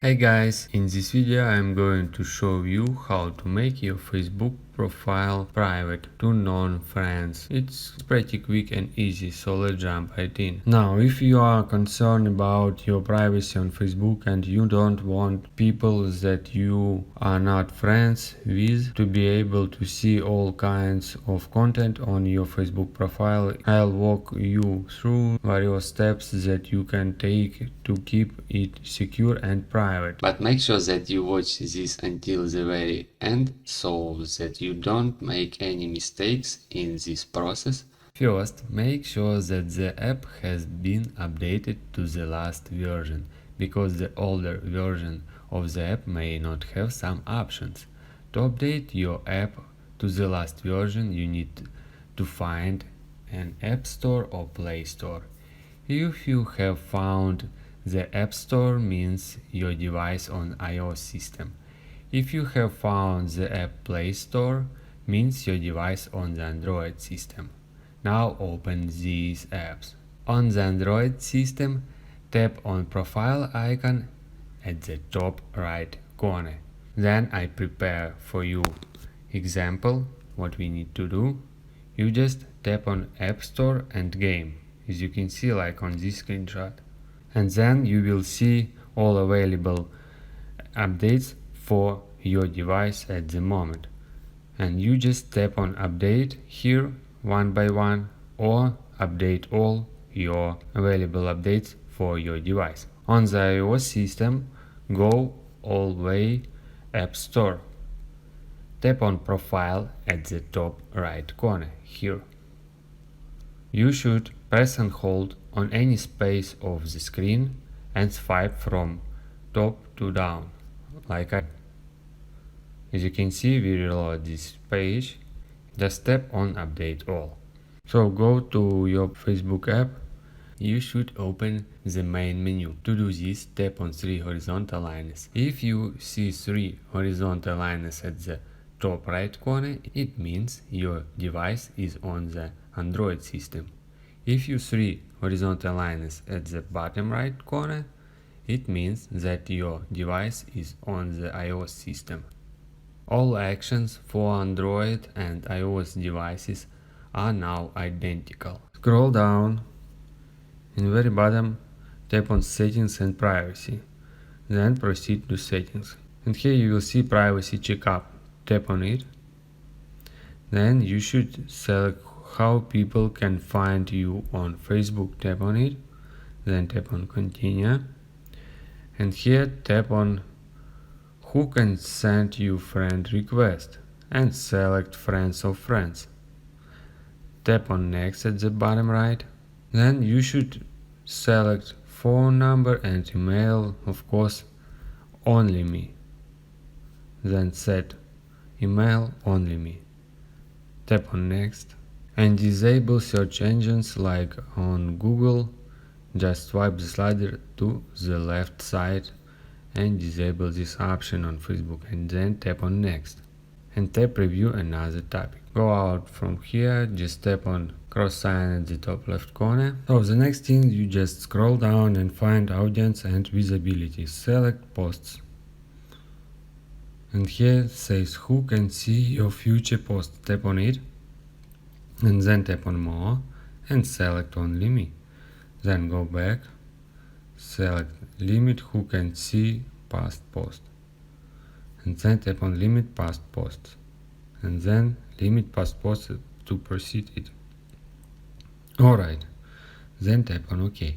Hey guys, in this video I'm going to show you how to make your Facebook profile private to non-friends. It's pretty quick and easy, so let's jump right in. Now, if you are concerned about your privacy on Facebook and you don't want people that you are not friends with to be able to see all kinds of content on your Facebook profile, I'll walk you through various steps that you can take to keep it secure and private. But make sure that you watch this until the very end so that you don't make any mistakes in this process. First, make sure that the app has been updated to the last version, because the older version of the app may not have some options. To update your app to the last version, you need to find an App Store or Play Store. If you have found the App Store, means your device on iOS system. If you have found the app Play Store, means your device on the Android system. Now open these apps. On the Android system, tap on profile icon at the top right corner. Then I prepare for you example what we need to do. You just tap on App Store and Game, as you can see like on this screenshot. And then you will see all available updates for your device at the moment. And you just tap on update here one by one, or update all your available updates for your device. On the iOS system, go all the way App Store. Tap on profile at the top right corner here. You should press and hold on any space of the screen and swipe from top to down, like I. As you can see, we reload this page. Just tap on update all. So go to your Facebook app. You should open the main menu. To do this, tap on 3 horizontal lines. If you see 3 horizontal lines at the top right corner, it means your device is on the Android system. If you see horizontal lines at the bottom right corner, it means that your device is on the iOS system. All actions for Android and iOS devices are now identical. Scroll down. In the very bottom, tap on Settings and Privacy. Then proceed to Settings. And here you will see Privacy Checkup. Tap on it. Then you should select how people can find you on Facebook. Tap on it. Then tap on Continue. And here tap on Who can send you friend request, and select Friends of Friends. Tap on Next at the bottom right. Then you should select phone number and email, of course, only me. Then set email only me. Tap on Next and disable search engines like on Google. Just swipe the slider to the left side and disable this option on Facebook, and then tap on Next and tap Review another topic. Go out from here, just tap on cross sign at the top left corner. So the next thing, you just scroll down and find Audience and Visibility. Select Posts. And here it says Who can see your future posts. Tap on it and then tap on More and select Only Me. Then go back, select Limit Who can see past post, and then tap on Limit past posts, and then limit past posts to proceed it. Alright, then tap on OK.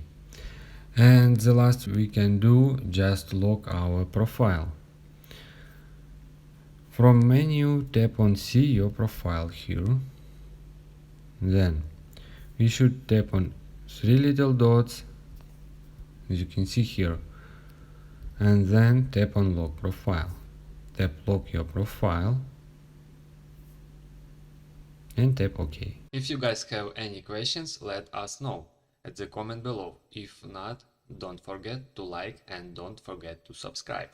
And the last we can do, just lock our profile. From menu, tap on See your profile here. Then we should tap on 3 little dots, as you can see here, and then tap on Lock Profile. Tap Lock your profile and tap OK. If you guys have any questions, let us know at the comment below. If not, don't forget to like and don't forget to subscribe.